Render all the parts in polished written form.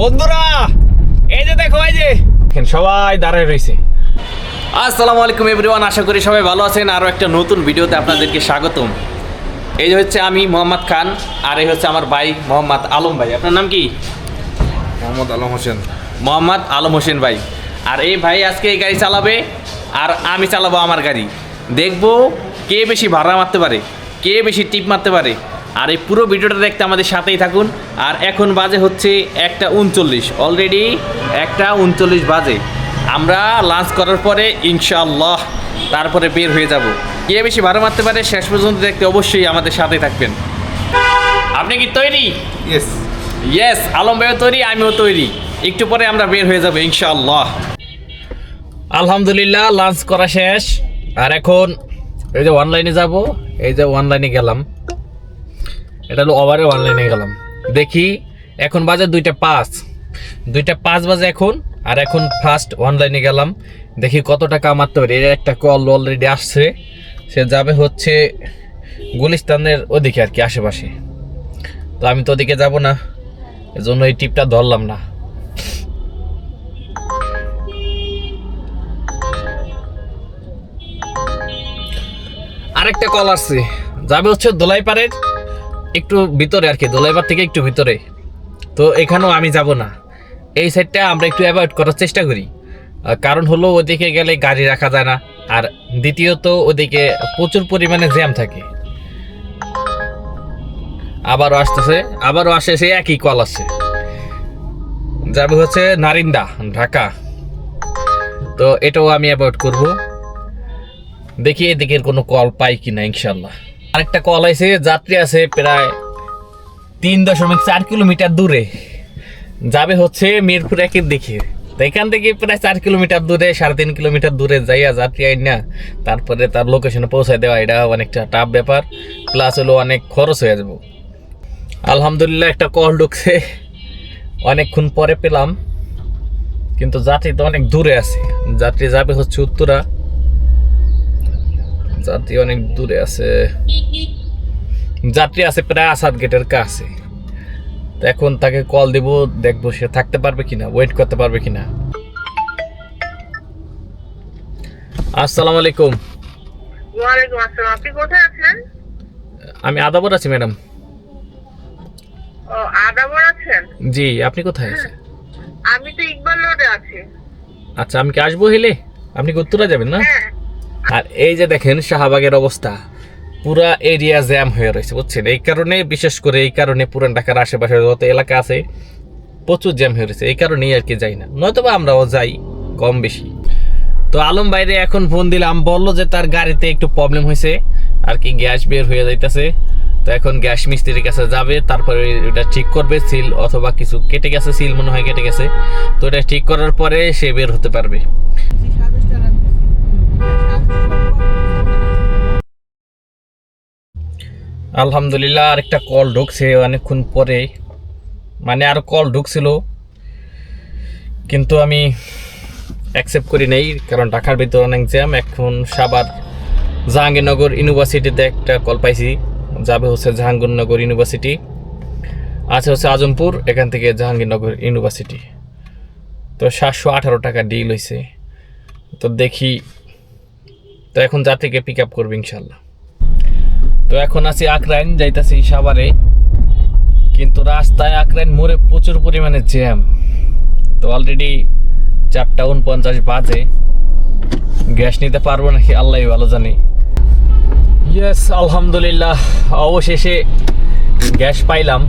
বন্ধুরা এই যে দেখো, এই যে সবাই দাঁড়ায় রয়েছে। আসসালামু আলাইকুম এভরিওয়ান, আশা করি সবাই ভালো আছেন। আরও একটা নতুন ভিডিওতে আপনাদেরকে স্বাগতম। এই যে হচ্ছে আমি মোহাম্মদ খান, আর এই হচ্ছে আমার ভাই মোহাম্মদ আলম ভাই। আপনার নাম কি? মোহাম্মদ আলম হোসেন। মোহাম্মদ আলম হোসেন ভাই। আর এই ভাই আজকে এই গাড়ি চালাবে, আর আমি চালাবো আমার গাড়ি। দেখবো কে বেশি ভাড়া মারতে পারে, কে বেশি টিপ মারতে পারে। আর এই পুরো ভিডিওটা দেখতে আমাদের সাথেই থাকুন। আর এখন বাজে হচ্ছে 1:39, অলরেডি 1:39 বাজে। আমরা লাঞ্চ করার পরে ইনশাআল্লাহ তারপরে বের হয়ে যাব। কে বেশি ভাড়া মারতে পারে শেষ পর্যন্ত দেখতে অবশ্যই আমাদের সাথেই থাকবেন। আপনি কি তৈরি? ইয়েস। ইয়েস, আলম ভাইও তৈরি, আমিও তৈরি। একটু পরে আমরা বের হয়ে যাবো ইনশাআল্লাহ। আলহামদুলিল্লাহ লাঞ্চ করা শেষ। আর এখন এই যে অনলাইনে যাব, এই যে অনলাইনে গেলাম, এটা হলো ওভারে অনলাইনে গেলাম। দেখি এখন বাজে 2:05 বাজে এখন। আর এখন ফার্স্ট অনলাইনে গেলাম, দেখি কত টাকা মারতে পারি। এর একটা কল অলরেডি আসছে, সে যাবে হচ্ছে গুলিস্তানের ওদিকে আর কি, আশেপাশে। তো আমি তো ওদিকে যাব না, এজন্য এই টিপটা ধরলাম না। আরেকটা কল আসছে, যাবে হচ্ছে দোলাইপাড়ের একটু ভিতরে আর কি, দোলাইপাড় থেকে একটু ভিতরে। তো এখানেও আমি যাব না, এই সাইডটা আমরা একটু অ্যাভয়েড করার চেষ্টা করি। কারণ হলো ওদিকে গেলে গাড়ি রাখা যায় না, আর দ্বিতীয়ত ওদিকে প্রচুর পরিমাণে জ্যাম থাকে। আবারও আসতেছে, আবারও আসে, সে একই কল আসছে, যাবে হচ্ছে নারিন্দা, ঢাকা। তো এটাও আমি অ্যাভয়েড করব। দেখি এদিকের কোনো কল পাই কিনা ইনশাল্লাহ। আরেকটা কল আছে, যাত্রী আছে প্রায় 3.4 কিলোমিটার দূরে, যাবে হচ্ছে মিরপুর একের দিকে। তো এখান থেকে প্রায় 4 কিলোমিটার দূরে, 3.5 কিলোমিটার দূরে যাইয়া যাত্রী আইন না তারপরে তার লোকেশনে পৌঁছায় দেওয়া, এটা অনেকটা টাফ ব্যাপার, প্লাস হলো অনেক খরচ হয়ে যাবো। আলহামদুলিল্লাহ একটা কল ঢুকছে, অনেকক্ষণ পরে পেলাম, কিন্তু যাত্রী তো অনেক দূরে আছে। যাত্রী যাবে হচ্ছে উত্তরা, যাত্রী অনেক দূরে আছে, যাত্রী আছে প্রায় আসাদ গেটের কাছে। তো এখন তাকে কল দিব, দেখবো সে থাকতে পারবে কিনা, ওয়েট করতে পারবে কিনা। আসসালামু আলাইকুম। ওয়ালাইকুম আসসালাম। আপনি কোথায় আছেন? আমি আদাবর আছি ম্যাডাম। ও, আদাবর আছেন? জি, আপনি কোথায় আছেন? আমি তো ইকবাল রোডে আছি। আচ্ছা, আমি কি আসবো হেলে? আপনি কি উত্তরা যাবেন না? হ্যাঁ। আর এই যে দেখেন শাহবাগের অবস্থা, পুরা এরিয়া জ্যাম হয়ে রয়েছে, বুঝছেন? এই কারণে, বিশেষ করে এই কারণে পুরান ঢাকার আশেপাশে যত এলাকা আছে প্রচুর জ্যাম হয়ে রয়েছে, এই কারণেই আর কি যাই না, নয়তোবা আমরাও যাই কম বেশি। তো আলম বাইরে এখন ফোন দিলাম, বললো যে তার গাড়িতে একটু প্রবলেম হয়েছে আর কি, গ্যাস বের হয়ে যাইতেছে। তো এখন গ্যাস মিস্ত্রির কাছে যাবে, তারপরে এটা ঠিক করবে, সিল অথবা কিছু কেটে গেছে, সিল মনে হয় কেটে গেছে। তো এটা ঠিক করার পরে সে বের হতে পারবে। আলহামদুলিল্লাহ আরেকটা কল ঢুকছে অনেকক্ষণ পরে, মানে আরো কল ঢুকছিল কিন্তু আমি অ্যাকসেপ্ট করি নাই, কারণ ঢাকার ভিতর অনেক জ্যাম। এখন সাভার জাহাঙ্গীরনগর ইউনিভার্সিটিতে একটা কল পাইছি, যাবে হচ্ছে জাহাঙ্গীরনগর ইউনিভার্সিটি, আছে হচ্ছে আজমপুর, এখান থেকে জাহাঙ্গীরনগর ইউনিভার্সিটি। তো 718 টাকা ডিল হয়েছে। তো দেখি, তো এখন যাত্রীকে পিক আপ করবে ইনশাল্লাহ। তো এখন আছি আকরাইন, যাইতাছি সাভারে, কিন্তু রাস্তায় আকরাইন মোড়ে প্রচুর পরিমাণে জ্যাম। তো অলরেডি 4:49 বাজে, গ্যাস নিতে পারবো নাকি আল্লাহ ভালো জানে। ইয়েস, আলহামদুলিল্লাহ অবশেষে গ্যাস পাইলাম।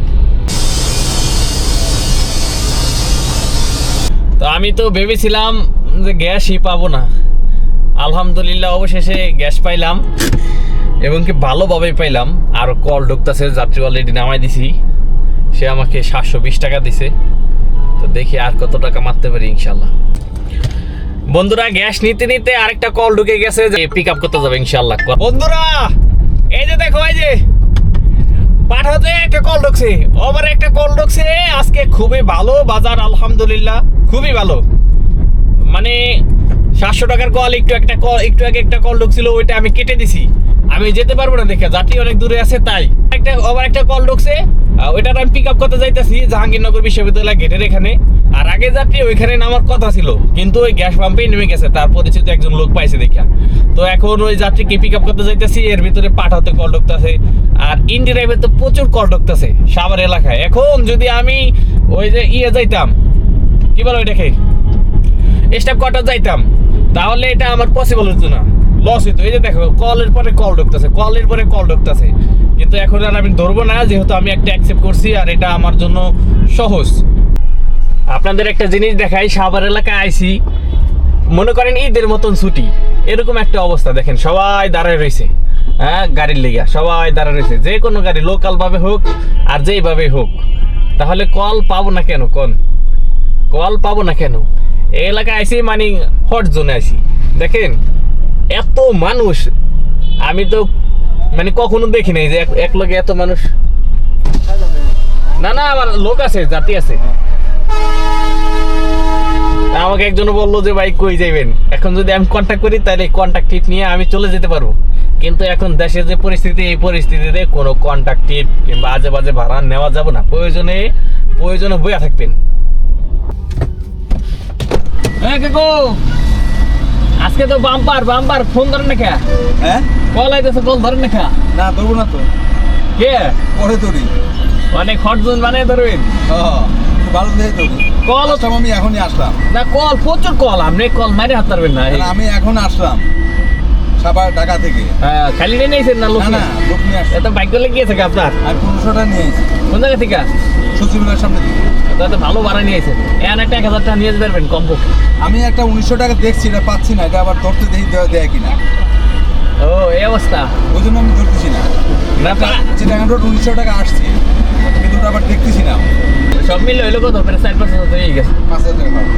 তো আমি তো ভেবেছিলাম যে গ্যাসই পাবো না, আলহামদুলিল্লাহ অবশেষে গ্যাস পাইলাম, এবং কি ভালোভাবেই পাইলাম। আর কল ঢুকতেছে, যাত্রী অলরেডি নামাই দিছি, সে আমাকে 720 টাকা দিছে। তো দেখি আর কত টাকা মারতে পারি ইনশাল্লাহ। বন্ধুরা গ্যাস নিতে নিতে আরেকটা কল ঢুকে গেছে, যে পিক আপ করতে যাবে ইনশাল্লাহ। বন্ধুরা এই যে দেখো, এই যে পাঠাতে একটা কল ঢুকছে, আবার একটা কল ঢুকছে। আজকে খুবই ভালো বাজার, আলহামদুলিল্লাহ খুবই ভালো। মানে 700 টাকার কল, একটু আগে একটা কল ঢুকছিল, ওইটা আমি কেটে দিছি। আমি যেতে পারবো না দেখে, যাত্রী অনেক দূরে আছে, তাই আবার একটা কল ঢুকছে, ওইটা আমি পিক আপ করতে যাইতেছি জাহাঙ্গীরনগর বিশ্ববিদ্যালয় গেটের এখানে। আর আগে যাত্রী ওইখানে নামার কথা ছিল, কিন্তু ওই গ্যাস পাম্পেই নেমে গেছে, তার পরিচিত একজন লোক পাইছে দেখা। তো এখন ওই যাত্রীকে পিক আপ করতে যাইতেছি, এর ভিতরে পাঠাতে কল ঢুকতেছে, আর ইনডিরাইভে তো প্রচুর কল ঢুকতেছে সাভার এলাকায়। এখন যদি আমি ওই যে যাইতাম, কি বলো ওইটাকে, স্টাফ কোয়ার্টার যাইতাম, তাহলে এটা আমার পসিবল হতো না, লস হইতো। এই যে দেখো কলের পরে কল ঢুকতেছে, কলের পরে কল ঢুকতেছে, কিন্তু এখন আর আমি ধরবো না, যেহেতু আমি একটা অ্যাকসেপ্ট করছি আর এটা আমার জন্য সহজ। আপনাদের একটা জিনিস দেখাই, সাভার এলাকায় আইছি, মনে করেন ঈদের মতন ছুটি, এরকম একটা অবস্থা। দেখেন সবাই দাঁড়ায় রয়েছে, হ্যাঁ গাড়ির লেগা সবাই দাঁড়ায় রয়েছে, যে কোনো গাড়ি লোকাল ভাবে হোক আর যেইভাবে হোক। তাহলে কল পাবো না কেন, কল পাবো না কেন? এই এলাকায় আইসি মানে হট জোনে আইসি। দেখেন এত মানুষ, আমি তো মানে কখনো দেখি নাই যে এক লগে এত মানুষ। না আমার লোক আছে, জাতি আছে। আমাকে একজন বললো যে ভাই কই যাইবেন, এখন যদি আমি কন্ট্যাক্ট করি তাহলে কন্ট্যাক্ট টিপ নিয়ে আমি চলে যেতে পারবো। কিন্তু এখন দেশের যে পরিস্থিতি, এই পরিস্থিতিতে কোনো কন্ট্যাক্ট টিপ কিংবা আজে বাজে ভাড়া নেওয়া যাবে না। প্রয়োজনে বইয়া থাকবেন। আজকে তো বাম্পার ফোন ধরেন না কে? হ্যাঁ কল আইতেছে, কল ধরেন না কে? না ধরবো না তো, কে পরে ধরি। অনেক হটজন বানিয়ে ধরবেন। ভালো দেখে ধরি। কল আমি এখনই আসলাম না, কল প্রচুর কল, আপনি কল মাইরে হাত পারবেন না। আমি এখন আসলাম সাভার ঢাকা থেকে। খালি নিয়েছেন না লোক? না লোক নিয়ে আসছি। এত বাইক গেলে গিয়েছে আপনার? আমি 1500 টাকা নিয়ে এসেছি। কোন জায়গা থেকে? সচিবালয়ের সামনে থেকে। তাতে ভালো ভাড়া নিয়েছেন, এখন একটা 1000 টাকা নিয়ে যেতে পারবেন কমপক্ষে। আমি একটা 1900 টাকা দেখছি, এটা পাচ্ছি না, এটা আবার ধরতে দেখি দেয় কিনা। ও এই অবস্থা, ওই জন্য আমি ধরতেছি না। না চিটাগাং রোড 1900 টাকা আসছে, কিন্তু ওটা আবার দেখতেছি না। সব মিলে হইলো কত? প্রায় 4-5 হাজার হয়ে গেছে। 5000 টাকা পাবো।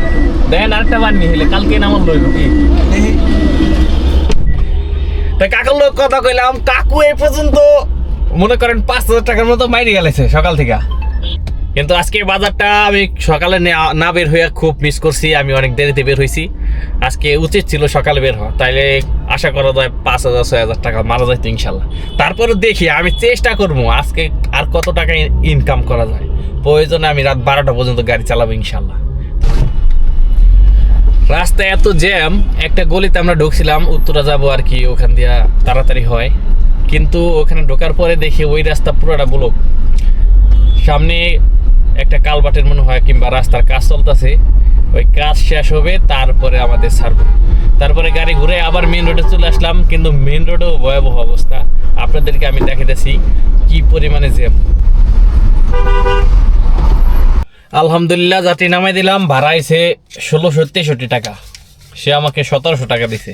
দেখেন আরেকটা বার নিয়ে হলে কালকে নামাল লইব কি? দেখি তাই কাকুর লোক কথা কইলাম, কাকু এই পর্যন্ত মনে করেন 5000 টাকার মতো মাইরে গেলেছে সকাল থেকে। কিন্তু আজকে বাজারটা আমি সকালে না বের হইয়া খুব মিস করছি। আমি অনেক দেরিতে বের হয়েছি, আজকে উচিত ছিল সকালে বের হওয়া, তাইলে আশা করা যায় 5000-6000 টাকা মারা যাইতো ইনশাল্লাহ। তারপরে দেখি, আমি চেষ্টা করবো আজকে আর কত টাকা ইনকাম করা যায়। প্রয়োজনে আমি রাত 12টা পর্যন্ত গাড়ি চালাবো ইনশাল্লাহ। রাস্তায় এত জ্যাম, একটা গলিতে আমরা ঢুকছিলাম, উত্তরা যাবো আর কি, ওখান দিয়ে তাড়াতাড়ি হয়, কিন্তু ওখানে ঢোকার পরে দেখি ওই রাস্তা পুরোটা ব্লক। সামনে একটা কালভার্টের মনে হয় কিংবা রাস্তার কাজ চলতেছে, ওই কাজ শেষ হবে তারপরে আমাদের ছাড়বো। তারপরে গাড়ি ঘুরে আবার মেন রোডে চলে আসলাম, কিন্তু মেন রোডেও ভয়াবহ অবস্থা। আপনাদেরকে আমি দেখাইতেছি কি পরিমাণে জ্যাম। আলহামদুলিল্লাহ যাত্রী নামাই দিলাম, ভাড়া আইছে 1663 টাকা, সে আমাকে 1700 টাকা দিছে।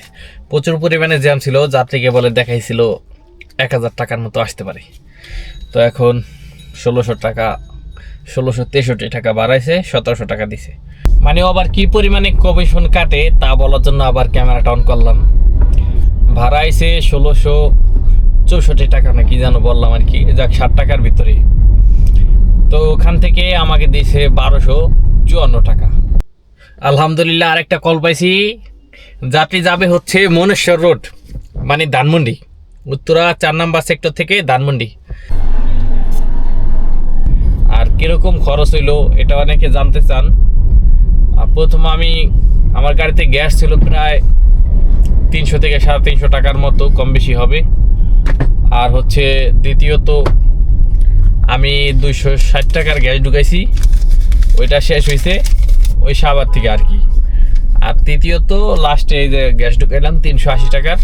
প্রচুর পরিমাণে জ্যাম ছিল, যাত্রীকে বলে দেখাইছিল 1000 টাকার মতো আসতে পারে। তো এখন 1663 টাকা বাড়াইছে, 1700 টাকা দিছে। মানে আবার কি পরিমাণে কমিশন কাটে তা বলার জন্য আবার ক্যামেরাটা অন করলাম। ভাড়া আইছে 1664 টাকা না কি যেন বললাম আর কি, যাক 60 টাকার ভিতরে। তো ওখান থেকে আমাকে দিয়েছে 1254 টাকা। আলহামদুলিল্লাহ আরেকটা কল পাইছি, যাত্রী যাবে হচ্ছে মনেশ্বর রোড, মানে ধানমন্ডি, উত্তরা 4 নম্বর সেক্টর থেকে ধানমন্ডি। আর কিরকম খরচ হইলো এটা অনেকে জানতে চান। প্রথম আমার গাড়িতে গ্যাস ছিল প্রায় 300 থেকে 350 টাকার মতো, কম বেশি হবে। আর হচ্ছে দ্বিতীয়ত আমি 260 টাকার গ্যাস ঢুকাইছি, ওইটা শেষ হয়েছে ওই সাভার থেকে আর কি। আর তৃতীয়ত লাস্টে এই যে গ্যাস ঢুকাইলাম 380 টাকার,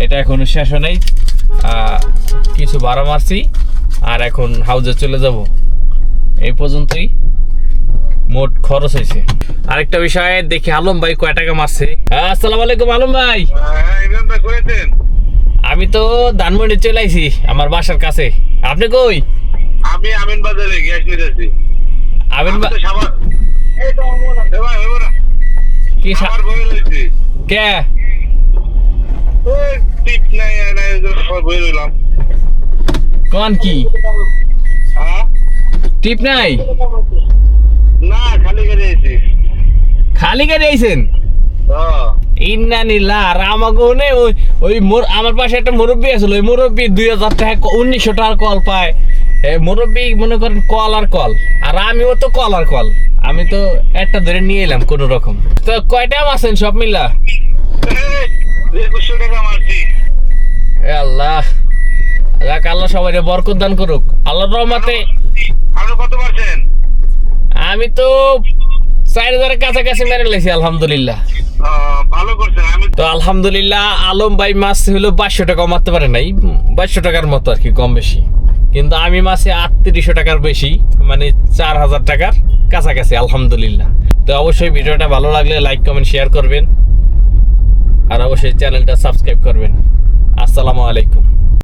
এটা এখনো শেষ হয় নাই, কিছু ভাড়া মারছি আর এখন হাউজে চলে যাব। এই পর্যন্তই মোট খরচ হয়েছে। আরেকটা বিষয় দেখি আলম ভাই কয় টাকা মারছে। আসসালামু আলাইকুম আলম ভাই। আমি তো ধানমন্ডি চলে আইছি আমার বাসার কাছে, আপনি কই? আমি আমিন বাজারে গ্যাস নিতেছি। আমিন কি কে কোন কি টিপ নাই? না খালি গাড়ি আইছি। খালি গাড়ি আইছেন? ইন্নানিল্লাহ। আর আমাকে ওই আমার পাশে একটা মুরব্বী আছিল, ওই মুরব্বী 2000 টাকা 1900 টাকার কল পায়, মুরব্বী মনে করেন কল আর কল, আর আমিও তো কল আর কল। আমি তো একটা ধরে নিয়ে এলাম কোন রকম। তো কয়টা আছেন সব মিলা? 2100 টাকা মারছি। এ আল্লাহ, যাক আল্লাহ সবাই বরকত দান করুক আল্লাহর রহমতে। আপনি কত পারছেন? আমি তো 4000-এর কাছাকাছি মেরে লেছি আলহামদুলিল্লাহ। ভালো করছেন। আমি তো আলহামদুলিল্লাহ আলম ভাই মাছ হলো 2200 টাকা মারতে পারে নাই, 2200 টাকার মতো আর কি, কম বেশি। কিন্তু আমি মাছে 3800 টাকার বেশি, মানে 4000 টাকার কাছাকাছি আলহামদুলিল্লাহ। তো অবশ্যই ভিডিওটা ভালো লাগলে লাইক কমেন্ট শেয়ার করবেন, আর অবশ্যই চ্যানেলটা সাবস্ক্রাইব করবেন। আসসালামু আলাইকুম।